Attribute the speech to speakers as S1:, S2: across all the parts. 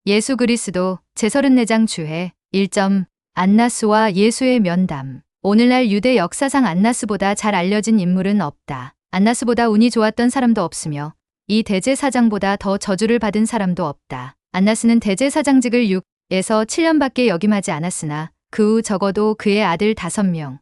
S1: 예수 그리스도 제34장 주해 1점 안나스와 예수의 면담. 오늘날 유대 역사상 안나스보다 잘 알려진 인물은 없다. 안나스보다 운이 좋았던 사람도 없으며 이 대제사장보다 더 저주를 받은 사람도 없다. 안나스는 대제사장직을 6에서 7년밖에 역임하지 않았으나 그 후 적어도 그의 아들 5명,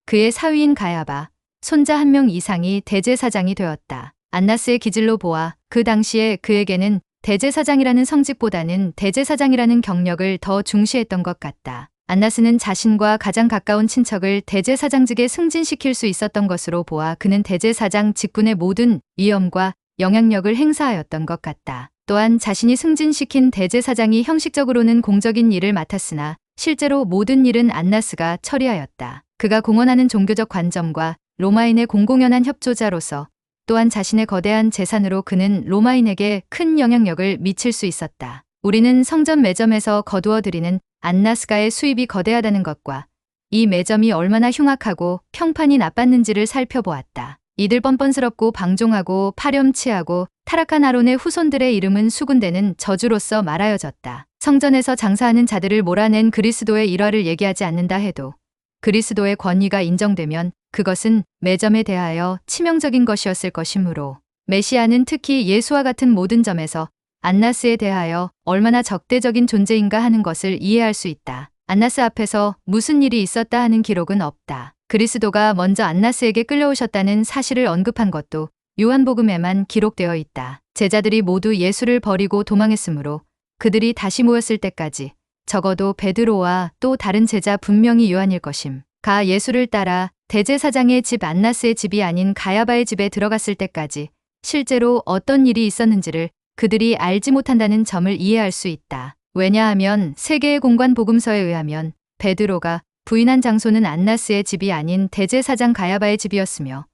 S1: 그의 사위인 가야바, 손자 1명 이상이 대제사장이 되었다. 안나스의 기질로 보아 그 당시에 그에게는 대제사장이라는 성직보다는 대제사장이라는 경력을 더 중시했던 것 같다. 안나스는 자신과 가장 가까운 친척을 대제사장직에 승진시킬 수 있었던 것으로 보아 그는 대제사장 직분의 모든 위엄과 영향력을 행사하였던 것 같다. 또한 자신이 승진시킨 대제사장이 형식적으로는 공적인 일을 맡았으나 실제로 모든 일은 안나스가 처리하였다. 그가 공언하는 종교적 관점과 로마인의 공공연한 협조자로서 또한 자신의 거대한 재산으로 그는 로마인에게 큰 영향력을 미칠 수 있었다. 우리는 성전 매점에서 거두어들이는 안나스가의 수입이 거대하다는 것과 이 매점이 얼마나 흉악하고 평판이 나빴는지를 살펴보았다. 이들 뻔뻔스럽고 방종하고 파렴치하고 타락한 아론의 후손들의 이름은 수군대는 저주로서 말하여졌다. 성전에서 장사하는 자들을 몰아낸 그리스도의 일화를 얘기하지 않는다 해도 그리스도의 권위가 인정되면 그것은 매점에 대하여 치명적인 것이었을 것이므로 메시아는 특히 예수와 같은 모든 점에서 안나스에 대하여 얼마나 적대적인 존재인가 하는 것을 이해할 수 있다. 안나스 앞에서 무슨 일이 있었다 하는 기록은 없다. 그리스도가 먼저 안나스에게 끌려오셨다는 사실을 언급한 것도 요한복음에만 기록되어 있다. 제자들이 모두 예수를 버리고 도망했으므로 그들이 다시 모였을 때까지 적어도 베드로와 또 다른 제자 분명히 요한일 것임. 가 예수를 따라 대제사장의 집 안나스의 집이 아닌 가야바의 집에 들어갔을 때까지 실제로 어떤 일이 있었는지를 그들이 알지 못한다는 점을 이해할 수 있다. 왜냐하면 세계의 공관 복음서에 의하면 베드로가 부인한 장소는 안나스의 집이 아닌 대제사장 가야바의 집이었으며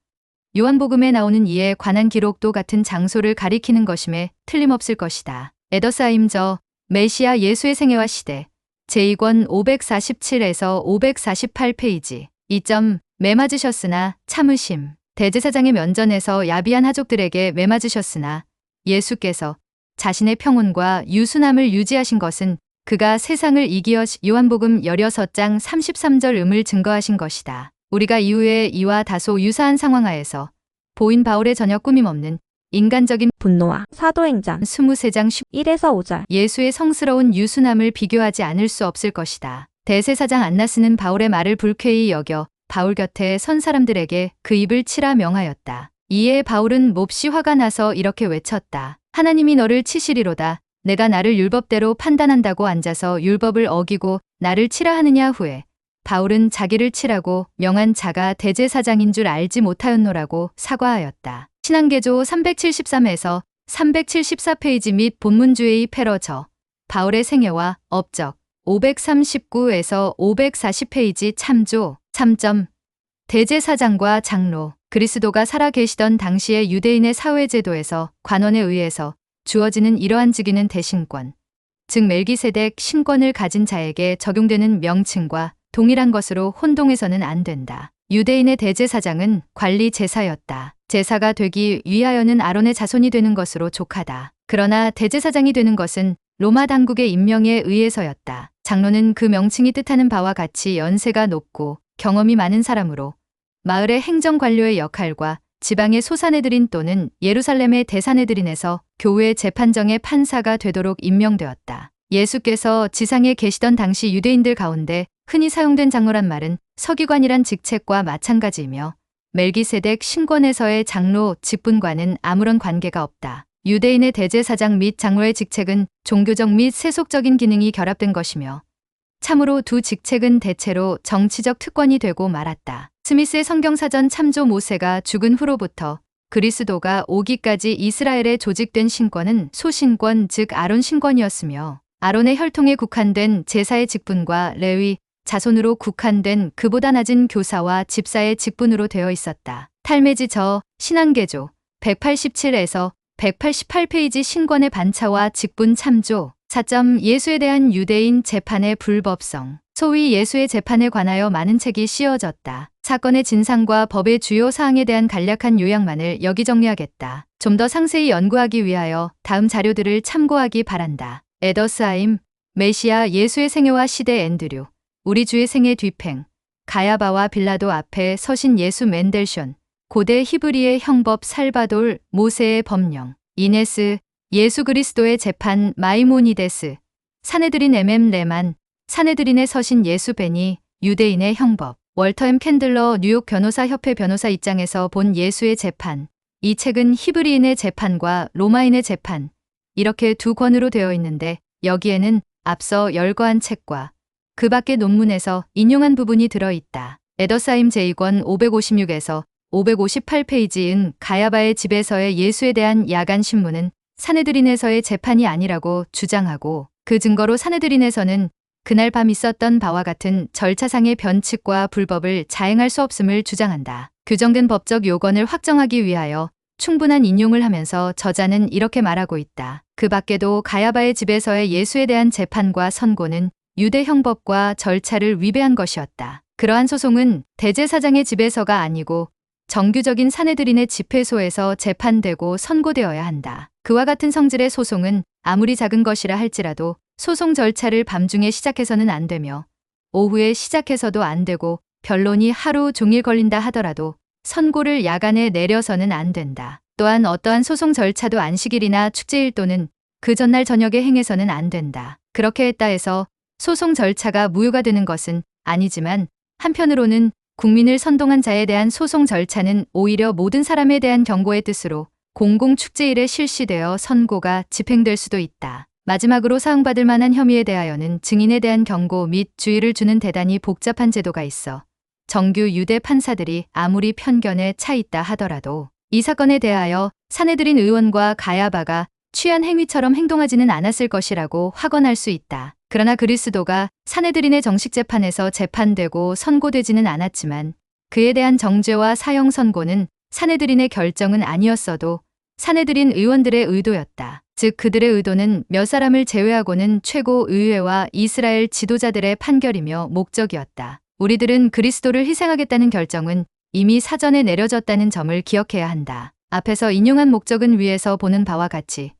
S1: 요한복음에 나오는 이에 관한 기록도 같은 장소를 가리키는 것임에 틀림없을 것이다. 에더사임저 메시아 예수의 생애와 시대 제2권 547에서 548페이지 2점 매맞으셨으나 참으심. 대제사장의 면전에서 야비한 하족들에게 매맞으셨으나 예수께서 자신의 평온과 유순함을 유지하신 것은 그가 세상을 이기어 요한복음 16장 33절 증거하신 것이다. 우리가 이후에 이와 다소 유사한 상황하에서 보인 바울의 전혀 꾸밈없는 인간적인
S2: 분노와 사도행전
S1: 23장
S2: 1에서 5절
S1: 예수의 성스러운 유순함을 비교하지 않을 수 없을 것이다. 대제사장 안나스는 바울의 말을 불쾌히 여겨 바울 곁에 선 사람들에게 그 입을 치라 명하였다. 이에 바울은 몹시 화가 나서 이렇게 외쳤다. 하나님이 너를 치시리로다. 내가 나를 율법대로 판단한다고 앉아서 율법을 어기고 나를 치라 하느냐 후에 바울은 자기를 치라고 명한 자가 대제사장인 줄 알지 못하였노라고 사과하였다. 신앙개조 373에서 374페이지 및 본문주의 패러저 바울의 생애와 업적 539에서 540페이지 참조 3점 대제사장과 장로 그리스도가 살아 계시던 당시의 유대인의 사회제도에서 관원에 의해서 주어지는 이러한 직위는 대신권, 즉 멜기세덱 신권을 가진 자에게 적용되는 명칭과 동일한 것으로 혼동해서는 안 된다. 유대인의 대제사장은 관리 제사였다. 제사가 되기 위하여는 아론의 자손이 되는 것으로 족하다. 그러나 대제사장이 되는 것은 로마 당국의 임명에 의해서였다. 장로는 그 명칭이 뜻하는 바와 같이 연세가 높고 경험이 많은 사람으로 마을의 행정관료의 역할과 지방의 소사내들인 또는 예루살렘의 대사내들인에서 교회 재판정의 판사가 되도록 임명되었다. 예수께서 지상에 계시던 당시 유대인들 가운데 흔히 사용된 장로란 말은 서기관이란 직책과 마찬가지이며 멜기세덱 신권에서의 장로 직분과는 아무런 관계가 없다. 유대인의 대제사장 및 장로의 직책은 종교적 및 세속적인 기능이 결합된 것이며 참으로 두 직책은 대체로 정치적 특권이 되고 말았다. 스미스의 성경사전 참조 모세가 죽은 후로부터 그리스도가 오기까지 이스라엘에 조직된 신권은 소신권 즉 아론 신권이었으며 아론의 혈통에 국한된 제사의 직분과 레위 자손으로 국한된 그보다 낮은 교사와 집사의 직분으로 되어 있었다. 탈메지 저 신앙개조 187에서 188페이지 신권의 반차와 직분 참조 4점 예수에 대한 유대인 재판의 불법성 소위 예수의 재판에 관하여 많은 책이 씌어졌다. 사건의 진상과 법의 주요 사항에 대한 간략한 요약만을 여기 정리하겠다. 좀 더 상세히 연구하기 위하여 다음 자료들을 참고하기 바란다. 에더스하임, 메시아 예수의 생애와 시대 앤드류, 우리 주의 생애 뒤팽, 가야바와 빌라도 앞에 서신 예수 맨델션, 고대 히브리의 형법 살바돌, 모세의 법령, 이네스, 예수 그리스도의 재판 마이모니데스, 사네드린 레만, 사네드린의 서신 예수 베니, 유대인의 형법, 월터 M 캔들러 뉴욕 변호사협회 변호사 입장에서 본 예수의 재판. 이 책은 히브리인의 재판과 로마인의 재판, 이렇게 두 권으로 되어 있는데 여기에는 앞서 열거한 책과 그 밖의 논문에서 인용한 부분이 들어있다. 에더스하임 제2권 556에서 558페이지인 가야바의 집에서의 예수에 대한 야간 신문은 사네드린에서의 재판이 아니라고 주장하고 그 증거로 사네드린에서는 그날 밤 있었던 바와 같은 절차상의 변칙과 불법을 자행할 수 없음을 주장한다. 규정된 법적 요건을 확정하기 위하여 충분한 인용을 하면서 저자는 이렇게 말하고 있다. 그 밖에도 가야바의 집에서의 예수에 대한 재판과 선고는 유대 형법과 절차를 위배한 것이었다. 그러한 소송은 대제사장의 집에서가 아니고 정규적인 사네드린의 집회소에서 재판되고 선고되어야 한다. 그와 같은 성질의 소송은 아무리 작은 것이라 할지라도 소송 절차를 밤중에 시작해서는 안 되며 오후에 시작해서도 안 되고 변론이 하루 종일 걸린다 하더라도 선고를 야간에 내려서는 안 된다. 또한 어떠한 소송 절차도 안식일이나 축제일 또는 그 전날 저녁에 행해서는 안 된다. 그렇게 했다 해서 소송 절차가 무효가 되는 것은 아니지만 한편으로는 국민을 선동한 자에 대한 소송 절차는 오히려 모든 사람에 대한 경고의 뜻으로 공공축제일에 실시되어 선고가 집행될 수도 있다. 마지막으로 사응받을 만한 혐의에 대하여는 증인에 대한 경고 및 주의를 주는 대단히 복잡한 제도가 있어 정규 유대 판사들이 아무리 편견에 차 있다 하더라도 이 사건에 대하여 사네드린 의원과 가야바가 취한 행위처럼 행동하지는 않았을 것이라고 확언할 수 있다. 그러나 그리스도가 사네드린의 정식 재판에서 재판되고 선고되지는 않았지만 그에 대한 정죄와 사형 선고는 사네드린의 결정은 아니었어도 사네드린 의원들의 의도였다. 즉 그들의 의도는 몇 사람을 제외하고는 최고 의회와 이스라엘 지도자들의 판결이며 목적이었다. 우리들은 그리스도를 희생하겠다는 결정은 이미 사전에 내려졌다는 점을 기억해야 한다. 앞에서 인용한 목적은 위에서 보는 바와 같이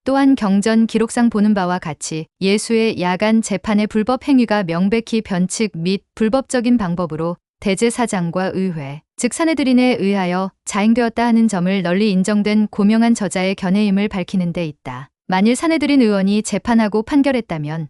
S1: 또한 경전 기록상 보는 바와 같이 예수의 야간 재판의 불법 행위가 명백히 변칙 및 불법적인 방법으로 대제사장과 의회, 즉 사네드린에 의하여 자행되었다 하는 점을 널리 인정된 고명한 저자의 견해임을 밝히는 데 있다. 만일 사네드린 의원이 재판하고 판결했다면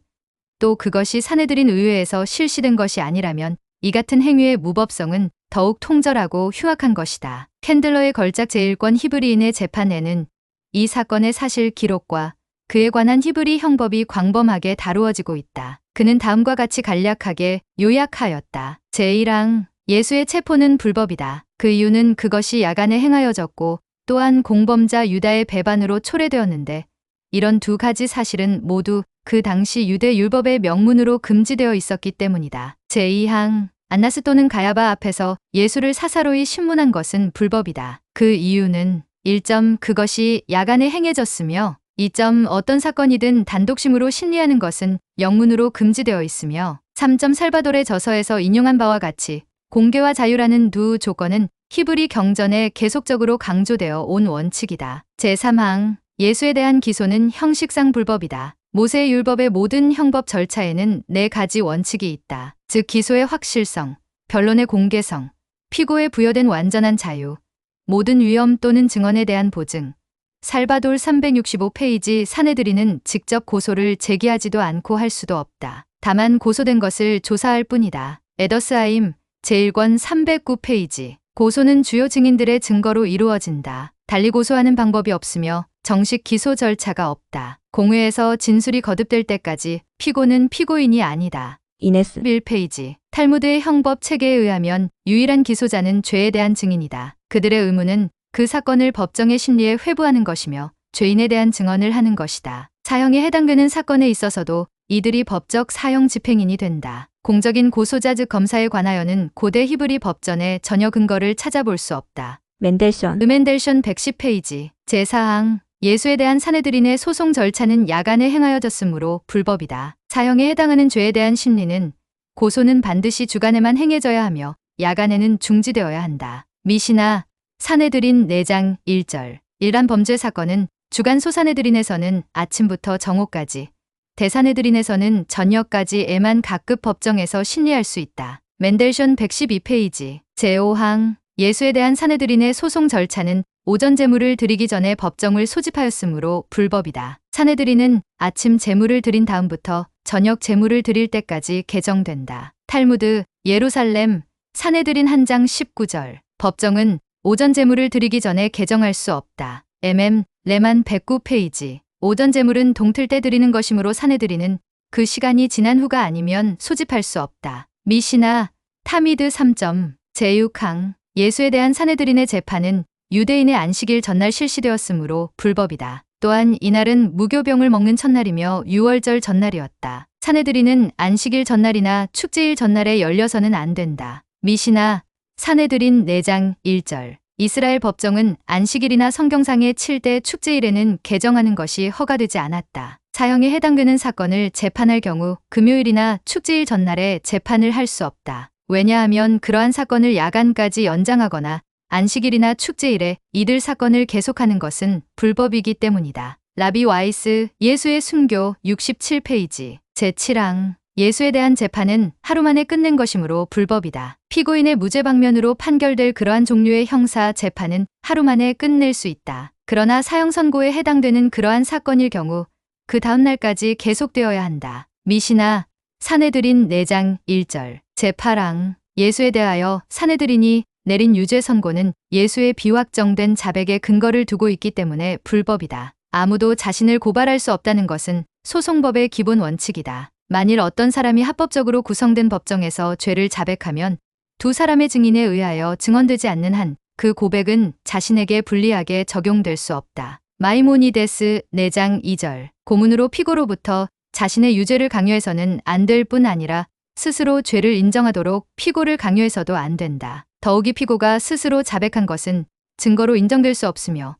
S1: 또 그것이 사네드린 의회에서 실시된 것이 아니라면 이 같은 행위의 무법성은 더욱 통절하고 흉악한 것이다. 캔들러의 걸작 제1권 히브리인의 재판에는 이 사건의 사실 기록과 그에 관한 히브리 형법이 광범하게 다루어지고 있다. 그는 다음과 같이 간략하게 요약하였다. 제1항 예수의 체포는 불법이다. 그 이유는 그것이 야간에 행하여졌고 또한 공범자 유다의 배반으로 초래되었는데 이런 두 가지 사실은 모두 그 당시 유대 율법의 명문으로 금지되어 있었기 때문이다. 제2항 안나스 또는 가야바 앞에서 예수를 사사로이 신문한 것은 불법이다. 그 이유는 1점 그것이 야간에 행해졌으며 2점 어떤 사건이든 단독심으로 심리하는 것은 영문으로 금지되어 있으며 3점 살바돌의 저서에서 인용한 바와 같이 공개와 자유라는 두 조건은 히브리 경전에 계속적으로 강조되어 온 원칙이다. 제3항 예수에 대한 기소는 형식상 불법이다. 모세의 율법의 모든 형법 절차에는 4가지 원칙이 있다. 즉 기소의 확실성, 변론의 공개성, 피고에 부여된 완전한 자유, 모든 위험 또는 증언에 대한 보증. 살바돌 365페이지 사네드린은 직접 고소를 제기하지도 않고 할 수도 없다. 다만 고소된 것을 조사할 뿐이다. 에더스하임 제1권 309페이지 고소는 주요 증인들의 증거로 이루어진다. 달리 고소하는 방법이 없으며 정식 기소 절차가 없다. 공회에서 진술이 거듭될 때까지 피고는 피고인이 아니다.
S2: 이네스
S1: 1페이지 탈무드의 형법 체계에 의하면 유일한 기소자는 죄에 대한 증인이다. 그들의 의무는 그 사건을 법정의 심리에 회부하는 것이며 죄인에 대한 증언을 하는 것이다. 사형에 해당되는 사건에 있어서도 이들이 법적 사형 집행인이 된다. 공적인 고소자 즉 검사에 관하여는 고대 히브리 법전에 전혀 근거를 찾아볼 수 없다.
S2: 맨델션
S1: 르멘델션 110페이지 제4항 예수에 대한 사네드린의 소송 절차는 야간에 행하여졌으므로 불법이다. 사형에 해당하는 죄에 대한 심리는 고소는 반드시 주간에만 행해져야 하며 야간에는 중지되어야 한다. 미시나 사네드린 4장 1절 일반 범죄 사건은 주간 소사네드린에서는 아침부터 정오까지 대사네드린에서는 전역까지 각급 법정에서 심리할 수 있다. 맨델션 112페이지 제5항 예수에 대한 사네드린의 소송 절차는 오전 제물을 드리기 전에 법정을 소집하였으므로 불법이다. 사네드린은 아침 제물을 드린 다음부터 저녁 제물을 드릴 때까지 개정된다. 탈무드 예루살렘 사네드린 한 장 19절 법정은 오전 제물을 드리기 전에 개정할 수 없다. 레만 109페이지 오전 제물은 동틀 때 드리는 것이므로 사네드린은 그 시간이 지난 후가 아니면 소집할 수 없다. 미시나 타미드 3점 제6항 예수에 대한 사네드린의 재판은 유대인의 안식일 전날 실시되었으므로 불법이다. 또한 이날은 무교병을 먹는 첫날이며 유월절 전날이었다. 사네드린은 안식일 전날이나 축제일 전날에 열려서는 안 된다. 미시나 사네드린 4장 1절 이스라엘 법정은 안식일이나 성경상의 7대 축제일에는 개정하는 것이 허가되지 않았다. 사형에 해당되는 사건을 재판할 경우 금요일이나 축제일 전날에 재판을 할 수 없다. 왜냐하면 그러한 사건을 야간까지 연장하거나 안식일이나 축제일에 이들 사건을 계속하는 것은 불법이기 때문이다. 라비 와이스 예수의 순교 67페이지 제7항 예수에 대한 재판은 하루 만에 끝낸 것이므로 불법이다. 피고인의 무죄 방면으로 판결될 그러한 종류의 형사 재판은 하루 만에 끝낼 수 있다. 그러나 사형 선고에 해당되는 그러한 사건일 경우 그 다음 날까지 계속되어야 한다. 미시나 사네드린 4장 1절 제8항 예수에 대하여 사네드린이 내린 유죄 선고는 예수의 비확정된 자백에 근거를 두고 있기 때문에 불법이다. 아무도 자신을 고발할 수 없다는 것은 소송법의 기본 원칙이다. 만일 어떤 사람이 합법적으로 구성된 법정에서 죄를 자백하면 두 사람의 증인에 의하여 증언되지 않는 한 그 고백은 자신에게 불리하게 적용될 수 없다. 마이모니데스 4장 2절 고문으로 피고로부터 자신의 유죄를 강요해서는 안 될 뿐 아니라 스스로 죄를 인정하도록 피고를 강요해서도 안 된다. 더욱이 피고가 스스로 자백한 것은 증거로 인정될 수 없으며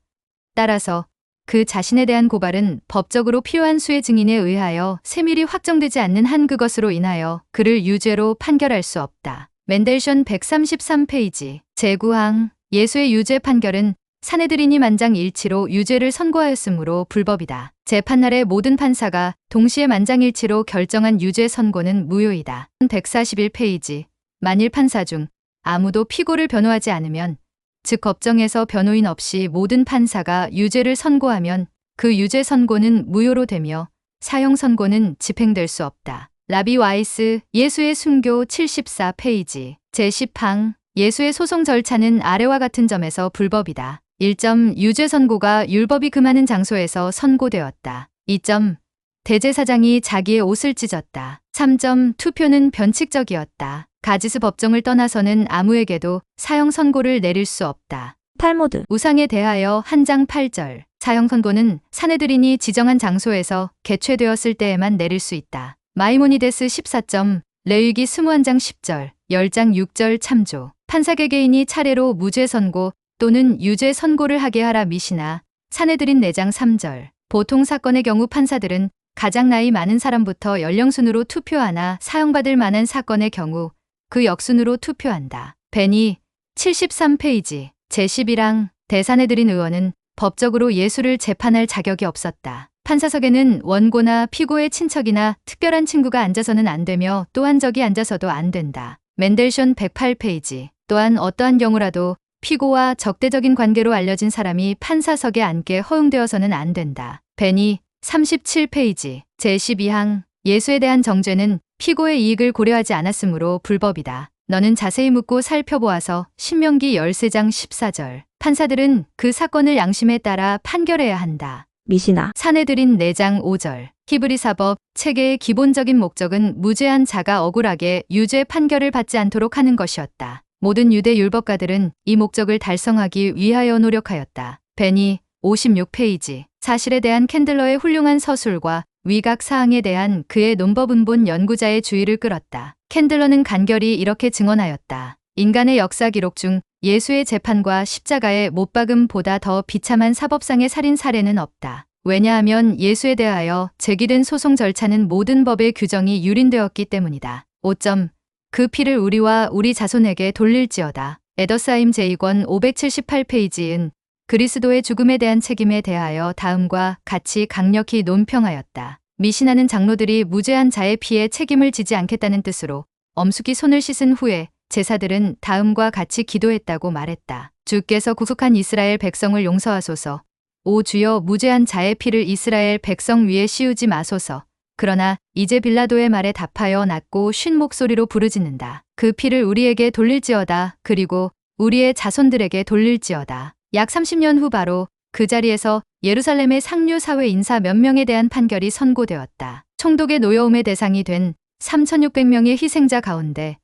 S1: 따라서 그 자신에 대한 고발은 법적으로 필요한 수의 증인에 의하여 세밀히 확정되지 않는 한 그것으로 인하여 그를 유죄로 판결할 수 없다. 맨델션 133페이지 제9항 예수의 유죄 판결은 사네드린이 만장일치로 유죄를 선고하였으므로 불법이다. 재판날의 모든 판사가 동시에 만장일치로 결정한 유죄 선고는 무효이다. 141페이지 만일 판사 중 아무도 피고를 변호하지 않으면 즉 법정에서 변호인 없이 모든 판사가 유죄를 선고하면 그 유죄 선고는 무효로 되며 사형 선고는 집행될 수 없다. 라비 와이스 예수의 순교 74페이지 제10항 예수의 소송 절차는 아래와 같은 점에서 불법이다. 1점 유죄 선고가 율법이 금하는 장소에서 선고되었다. 2점 대제사장이 자기의 옷을 찢었다. 3점 투표는 변칙적이었다. 가지스 법정을 떠나서는 아무에게도 사형 선고를 내릴 수 없다.
S2: 탈무드
S1: 우상에 대하여 한 장 8절 사형 선고는 사네드린이 지정한 장소에서 개최되었을 때에만 내릴 수 있다. 마이모니데스 14점 레위기 21장 10절 10장 6절 참조 판사 개개인이 차례로 무죄 선고 또는 유죄 선고를 하게 하라 미시나 사네드린 4장 3절 보통 사건의 경우 판사들은 가장 나이 많은 사람부터 연령순으로 투표하나 사형받을 만한 사건의 경우 그 역순으로 투표한다. 베니 73페이지 제11항 대사네드린 의원은 법적으로 예수를 재판할 자격이 없었다. 판사석에는 원고나 피고의 친척이나 특별한 친구가 앉아서는 안 되며 또한 적이 앉아서도 안 된다. 맨델션 108페이지 또한 어떠한 경우라도 피고와 적대적인 관계로 알려진 사람이 판사석에 앉게 허용되어서는 안 된다. 베니 37페이지 제12항 예수에 대한 정죄는 피고의 이익을 고려하지 않았으므로 불법이다. 너는 자세히 묻고 살펴보아서 신명기 13장 14절 판사들은 그 사건을 양심에 따라 판결해야 한다.
S2: 미시나
S1: 사내들인 4장 5절 히브리사법 체계의 기본적인 목적은 무죄한 자가 억울하게 유죄 판결을 받지 않도록 하는 것이었다. 모든 유대 율법가들은 이 목적을 달성하기 위하여 노력하였다. 베니 56페이지 사실에 대한 캔들러의 훌륭한 서술과 위각 사항에 대한 그의 논법은본 연구자의 주의를 끌었다. 캔들러는 간결히 이렇게 증언하였다. 인간의 역사 기록 중 예수의 재판과 십자가의 못박음보다 더 비참한 사법상의 살인 사례는 없다. 왜냐하면 예수에 대하여 제기된 소송 절차는 모든 법의 규정이 유린되었기 때문이다. 5점. 그 피를 우리와 우리 자손에게 돌릴지어다. 에더사임 제2권 578페이지은 그리스도의 죽음에 대한 책임에 대하여 다음과 같이 강력히 논평하였다. 미신하는 장로들이 무죄한 자의 피에 책임을 지지 않겠다는 뜻으로 엄숙히 손을 씻은 후에 제사들은 다음과 같이 기도했다고 말했다. 주께서 구속한 이스라엘 백성을 용서하소서. 오 주여 무죄한 자의 피를 이스라엘 백성 위에 씌우지 마소서. 그러나 이제 빌라도의 말에 답하여 낮고 쉰 목소리로 부르짖는다. 그 피를 우리에게 돌릴지어다. 그리고 우리의 자손들에게 돌릴지어다. 약 30년 후 바로 그 자리에서 예루살렘의 상류 사회 인사 몇 명에 대한 판결이 선고되었다. 총독의 노여움의 대상이 된 3,600명의 희생자 가운데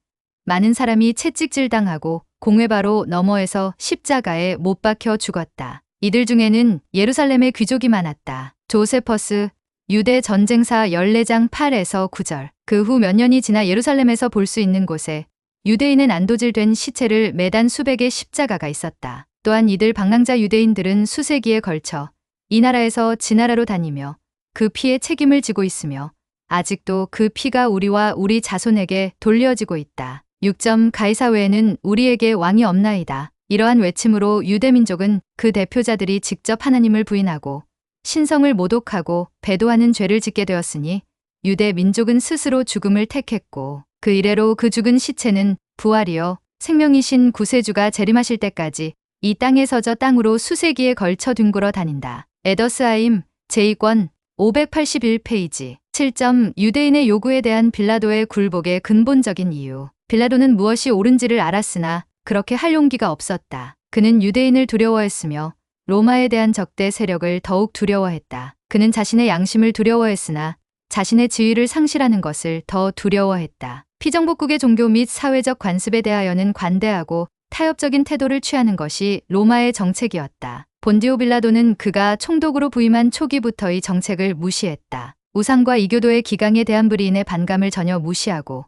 S1: 많은 사람이 채찍질당하고 공회바로 너머에서 십자가에 못 박혀 죽었다. 이들 중에는 예루살렘의 귀족이 많았다. 조세퍼스 유대 전쟁사 14장 8에서 9절. 그 후 몇 년이 지나 예루살렘에서 볼 수 있는 곳에 유대인의 난도질된 시체를 매단 수백의 십자가가 있었다. 또한 이들 방랑자 유대인들은 수세기에 걸쳐 이 나라에서 지 나라로 다니며 그 피의 책임을 지고 있으며 아직도 그 피가 우리와 우리 자손에게 돌려지고 있다. 6점 가이사 외에는 우리에게 왕이 없나이다. 이러한 외침으로 유대민족은 그 대표자들이 직접 하나님을 부인하고 신성을 모독하고 배도하는 죄를 짓게 되었으니 유대 민족은 스스로 죽음을 택했고 그 이래로 그 죽은 시체는 부활이여 생명이신 구세주가 재림하실 때까지 이 땅에서 저 땅으로 수세기에 걸쳐 뒹굴어 다닌다. 에더스하임 제2권 581페이지 7점 유대인의 요구에 대한 빌라도의 굴복의 근본적인 이유. 빌라도는 무엇이 옳은지를 알았으나 그렇게 할 용기가 없었다. 그는 유대인을 두려워했으며 로마에 대한 적대 세력을 더욱 두려워했다. 그는 자신의 양심을 두려워했으나 자신의 지위를 상실하는 것을 더 두려워했다. 피정복국의 종교 및 사회적 관습에 대하여는 관대하고 타협적인 태도를 취하는 것이 로마의 정책이었다. 본디오 빌라도는 그가 총독으로 부임한 초기부터의 정책을 무시했다. 우상과 이교도의 기강에 대한 불이인의 반감을 전혀 무시하고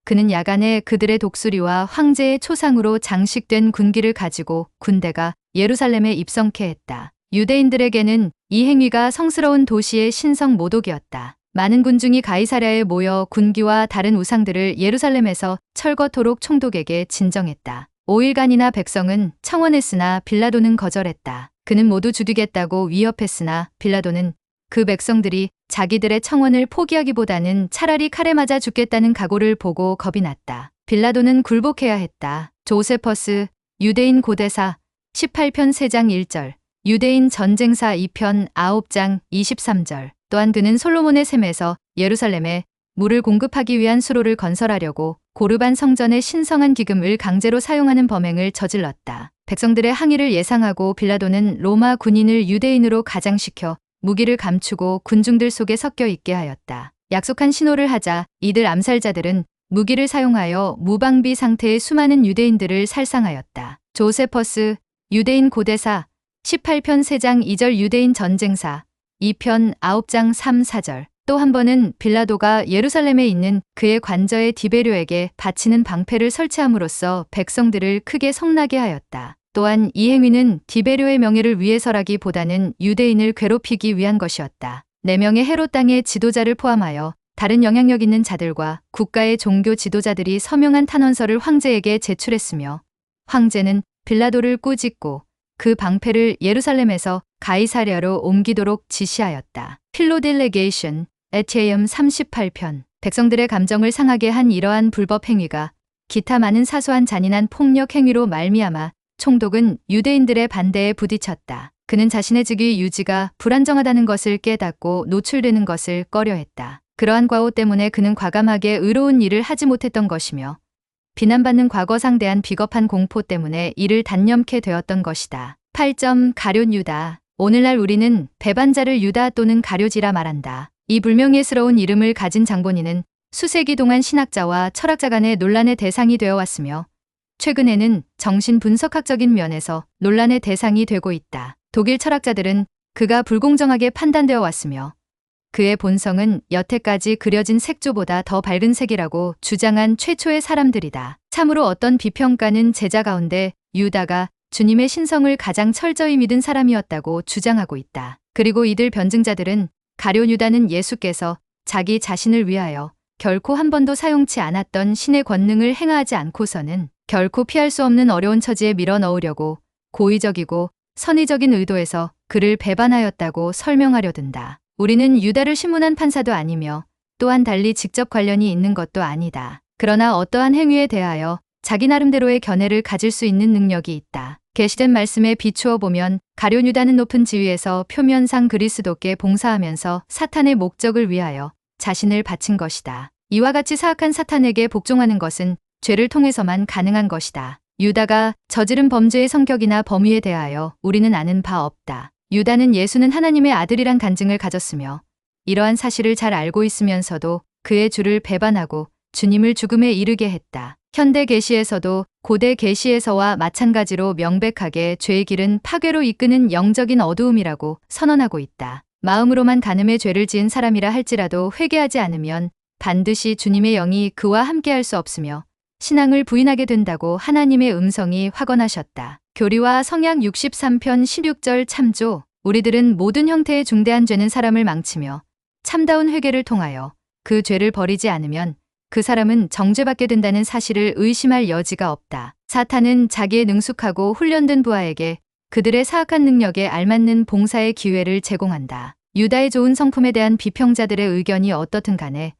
S1: 그는 야간에 그들의 독수리와 황제의 초상으로 장식된 군기를 가지고 군대가 예루살렘에 입성케 했다. 유대인들에게는 이 행위가 성스러운 도시의 신성 모독이었다. 많은 군중이 가이사랴에 모여 군기와 다른 우상들을 예루살렘에서 철거토록 총독에게 진정했다. 5일간이나 백성은 청원했으나 빌라도는 거절했다. 그는 모두 죽이겠다고 위협했으나 빌라도는 그 백성들이 자기들의 청원을 포기하기보다는 차라리 칼에 맞아 죽겠다는 각오를 보고 겁이 났다. 빌라도는 굴복해야 했다. 조세퍼스 유대인 고대사 18편 3장 1절 유대인 전쟁사 2편 9장 23절 또한 그는 솔로몬의 셈에서 예루살렘에 물을 공급하기 위한 수로를 건설하려고 고르반 성전의 신성한 기금을 강제로 사용하는 범행을 저질렀다. 백성들의 항의를 예상하고 빌라도는 로마 군인을 유대인으로 가장시켜 무기를 감추고 군중들 속에 섞여 있게 하였다. 약속한 신호를 하자 이들 암살자들은 무기를 사용하여 무방비 상태의 수많은 유대인들을 살상하였다. 조세퍼스 유대인 고대사 18편 3장 2절 유대인 전쟁사 2편 9장 3, 4절 또 한 번은 빌라도가 예루살렘에 있는 그의 관저의 디베료에게 바치는 방패를 설치함으로써 백성들을 크게 성나게 하였다. 또한 이 행위는 디베료의 명예를 위해서라기보다는 유대인을 괴롭히기 위한 것이었다. 4명의 헤롯 땅의 지도자를 포함하여 다른 영향력 있는 자들과 국가의 종교 지도자들이 서명한 탄원서를 황제에게 제출했으며 황제는 빌라도를 꾸짖고 그 방패를 예루살렘에서 가이사랴로 옮기도록 지시하였다. 필로딜레게이션 에티에엄 38편 백성들의 감정을 상하게 한 이러한 불법 행위가 기타 많은 사소한 잔인한 폭력 행위로 말미암아 총독은 유대인들의 반대에 부딪혔다. 그는 자신의 직위 유지가 불안정하다는 것을 깨닫고 노출되는 것을 꺼려했다. 그러한 과오 때문에 그는 과감하게 의로운 일을 하지 못했던 것이며 비난받는 과거상 대한 비겁한 공포 때문에 이를 단념케 되었던 것이다. 8점 가룟 유다 오늘날 우리는 배반자를 유다 또는 가룟이라 말한다. 이 불명예스러운 이름을 가진 장본인은 수세기 동안 신학자와 철학자 간의 논란의 대상이 되어 왔으며 최근에는 정신 분석학적인 면에서 논란의 대상이 되고 있다. 독일 철학자들은 그가 불공정하게 판단되어 왔으며 그의 본성은 여태까지 그려진 색조보다 더 밝은 색이라고 주장한 최초의 사람들이다. 참으로 어떤 비평가는 제자 가운데 유다가 주님의 신성을 가장 철저히 믿은 사람이었다고 주장하고 있다. 그리고 이들 변증자들은 가룟 유다는 예수께서 자기 자신을 위하여 결코 한 번도 사용치 않았던 신의 권능을 행하지 않고서는 결코 피할 수 없는 어려운 처지에 밀어넣으려고 고의적이고 선의적인 의도에서 그를 배반하였다고 설명하려 든다. 우리는 유다를 신문한 판사도 아니며 또한 달리 직접 관련이 있는 것도 아니다. 그러나 어떠한 행위에 대하여 자기 나름대로의 견해를 가질 수 있는 능력이 있다. 계시된 말씀에 비추어 보면 가룟 유다는 높은 지위에서 표면상 그리스도께 봉사하면서 사탄의 목적을 위하여 자신을 바친 것이다. 이와 같이 사악한 사탄에게 복종하는 것은 죄를 통해서만 가능한 것이다. 유다가 저지른 범죄의 성격이나 범위에 대하여 우리는 아는 바 없다. 유다는 예수는 하나님의 아들이란 간증을 가졌으며 이러한 사실을 잘 알고 있으면서도 그의 주를 배반하고 주님을 죽음에 이르게 했다. 현대 계시에서도 고대 계시에서와 마찬가지로 명백하게 죄의 길은 파괴로 이끄는 영적인 어두움이라고 선언하고 있다. 마음으로만 간음의 죄를 지은 사람이라 할지라도 회개하지 않으면 반드시 주님의 영이 그와 함께할 수 없으며 신앙을 부인하게 된다고 하나님의 음성이 확언하셨다. 교리와 성약 63편 16절 참조. 우리들은 모든 형태의 중대한 죄는 사람을 망치며 참다운 회개를 통하여 그 죄를 버리지 않으면 그 사람은 정죄받게 된다는 사실을 의심할 여지가 없다. 사탄은 자기의 능숙하고 훈련된 부하에게 그들의 사악한 능력에 알맞는 봉사의 기회를 제공한다. 유다의 좋은 성품에 대한 비평자들의 의견이 어떻든 간에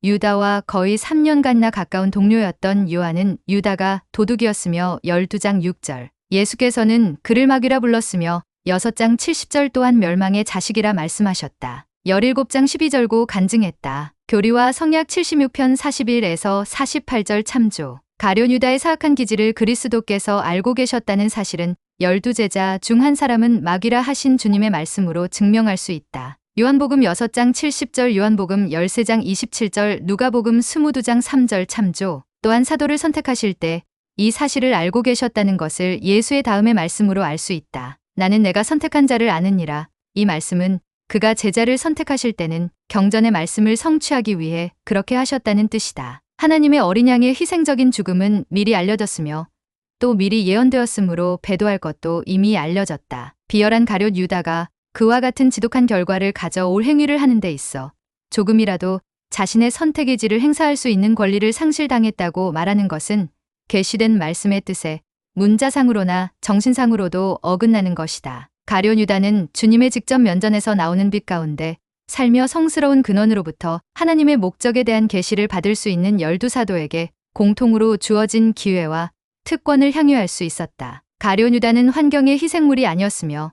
S1: 유다와 거의 3년간이나 가까운 동료였던 요한은 유다가 도둑이었으며 12장 6절. 예수께서는 그를 마귀라 불렀으며 6장 70절 또한 멸망의 자식이라 말씀하셨다. 17장 12절고 간증했다. 교리와 성약 76편 41에서 48절 참조. 가룟 유다의 사악한 기질을 그리스도께서 알고 계셨다는 사실은 12제자 중 한 사람은 마귀라 하신 주님의 말씀으로 증명할 수 있다. 요한복음 6장 70절, 요한복음 13장 27절, 누가복음 22장 3절 참조. 또한 사도를 선택하실 때 이 사실을 알고 계셨다는 것을 예수의 다음의 말씀으로 알 수 있다. 나는 내가 선택한 자를 아느니라. 이 말씀은 그가 제자를 선택하실 때는 경전의 말씀을 성취하기 위해 그렇게 하셨다는 뜻이다. 하나님의 어린 양의 희생적인 죽음은 미리 알려졌으며 또 미리 예언되었으므로 배도할 것도 이미 알려졌다. 비열한 가룟 유다가 그와 같은 지독한 결과를 가져올 행위를 하는 데 있어 조금이라도 자신의 선택의 지를 행사할 수 있는 권리를 상실당했다고 말하는 것은 계시된 말씀의 뜻에 문자상으로나 정신상으로도 어긋나는 것이다. 가룟 유다는 주님의 직접 면전에서 나오는 빛 가운데 살며 성스러운 근원으로부터 하나님의 목적에 대한 계시를 받을 수 있는 12사도에게 공통으로 주어진 기회와 특권을 향유할 수 있었다. 가룟 유다는 환경의 희생물이 아니었으며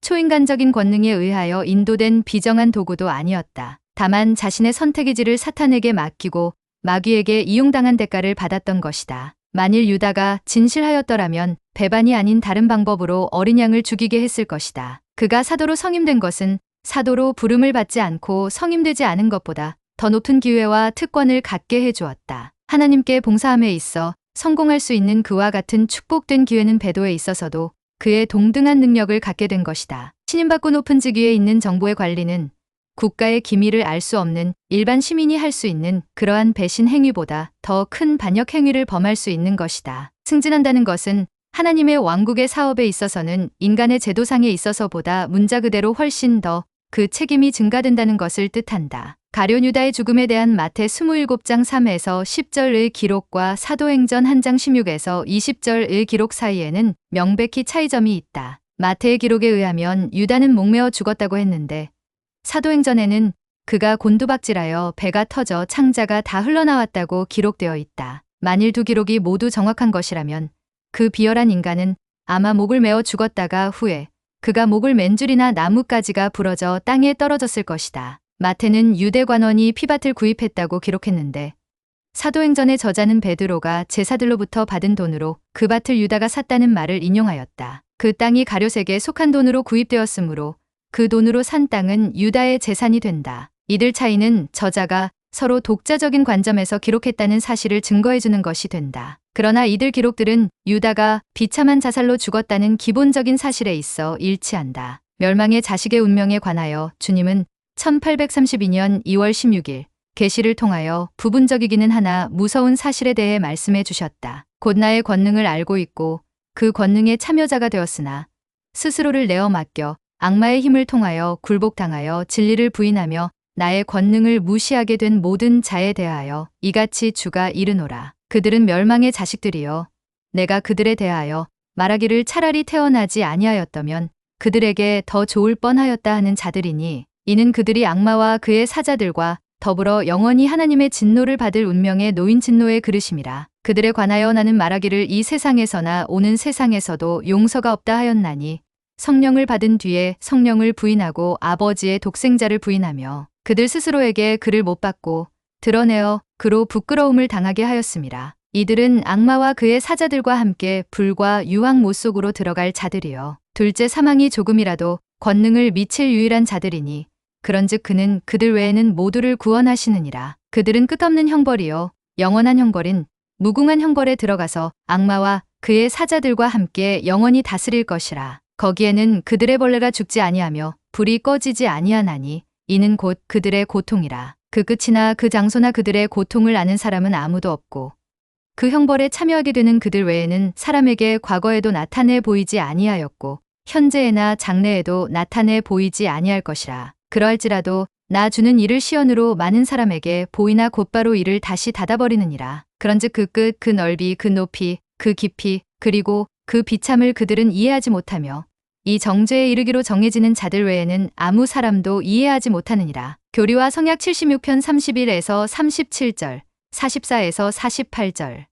S1: 초인간적인 권능에 의하여 인도된 비정한 도구도 아니었다. 다만 자신의 선택의 지를 사탄에게 맡기고 마귀에게 이용당한 대가를 받았던 것이다. 만일 유다가 진실하였더라면 배반이 아닌 다른 방법으로 어린 양을 죽이게 했을 것이다. 그가 사도로 성임된 것은 사도로 부름을 받지 않고 성임되지 않은 것보다 더 높은 기회와 특권을 갖게 해주었다. 하나님께 봉사함에 있어 성공할 수 있는 그와 같은 축복된 기회는 배도에 있어서도 그의 동등한 능력을 갖게 된 것이다. 신임받고 높은 직위에 있는 정보의 관리는 국가의 기밀을 알 수 없는 일반 시민이 할 수 있는 그러한 배신 행위보다 더 큰 반역 행위를 범할 수 있는 것이다. 승진한다는 것은 하나님의 왕국의 사업에 있어서는 인간의 제도상에 있어서보다 문자 그대로 훨씬 더 그 책임이 증가된다는 것을 뜻한다. 가룟 유다의 죽음에 대한 마태 27장 3에서 10절의 기록과 사도행전 1장 16에서 20절의 기록 사이에는 명백히 차이점이 있다. 마태의 기록에 의하면 유다는 목매어 죽었다고 했는데 사도행전에는 그가 곤두박질하여 배가 터져 창자가 다 흘러나왔다고 기록되어 있다. 만일 두 기록이 모두 정확한 것이라면 그 비열한 인간은 아마 목을 메어 죽었다가 후에 그가 목을 맨 줄이나 나뭇가지가 부러져 땅에 떨어졌을 것이다. 마태는 유대 관원이 피밭을 구입했다고 기록했는데 사도행전의 저자는 베드로가 제사들로부터 받은 돈으로 그 밭을 유다가 샀다는 말을 인용하였다. 그 땅이 가룟에게 속한 돈으로 구입되었으므로 그 돈으로 산 땅은 유다의 재산이 된다. 이들 차이는 저자가 서로 독자적인 관점에서 기록했다는 사실을 증거해주는 것이 된다. 그러나 이들 기록들은 유다가 비참한 자살로 죽었다는 기본적인 사실에 있어 일치한다. 멸망의 자식의 운명에 관하여 주님은 1832년 2월 16일 계시를 통하여 부분적이기는 하나 무서운 사실에 대해 말씀해 주셨다. 곧 나의 권능을 알고 있고 그 권능의 참여자가 되었으나 스스로를 내어 맡겨 악마의 힘을 통하여 굴복당하여 진리를 부인하며 나의 권능을 무시하게 된 모든 자에 대하여 이같이 주가 이르노라. 그들은 멸망의 자식들이여 내가 그들에 대하여 말하기를 차라리 태어나지 아니하였다면 그들에게 더 좋을 뻔하였다 하는 자들이니 이는 그들이 악마와 그의 사자들과 더불어 영원히 하나님의 진노를 받을 운명의 노인 진노의 그릇임이라. 그들에 관하여 나는 말하기를 이 세상에서나 오는 세상에서도 용서가 없다 하였나니 성령을 받은 뒤에 성령을 부인하고 아버지의 독생자를 부인하며 그들 스스로에게 그를 못 받고 드러내어 그로 부끄러움을 당하게 하였음이라. 이들은 악마와 그의 사자들과 함께 불과 유황 못 속으로 들어갈 자들이요 둘째 사망이 조금이라도 권능을 미칠 유일한 자들이니 그런즉 그는 그들 외에는 모두를 구원하시느니라. 그들은 끝없는 형벌이요 영원한 형벌인 무궁한 형벌에 들어가서 악마와 그의 사자들과 함께 영원히 다스릴 것이라. 거기에는 그들의 벌레가 죽지 아니하며 불이 꺼지지 아니하나니 이는 곧 그들의 고통이라. 그 끝이나 그 장소나 그들의 고통을 아는 사람은 아무도 없고 그 형벌에 참여하게 되는 그들 외에는 사람에게 과거에도 나타내 보이지 아니하였고 현재에나 장래에도 나타내 보이지 아니할 것이라. 그러할지라도 나 주는 이를 시연으로 많은 사람에게 보이나 곧바로 이를 다시 닫아버리느니라. 그런즉 그 끝, 그 넓이, 그 높이, 그 깊이, 그리고 그 비참을 그들은 이해하지 못하며 이 정죄에 이르기로 정해지는 자들 외에는 아무 사람도 이해하지 못하느니라. 교리와 성약 76편 31에서 37절, 44에서 48절.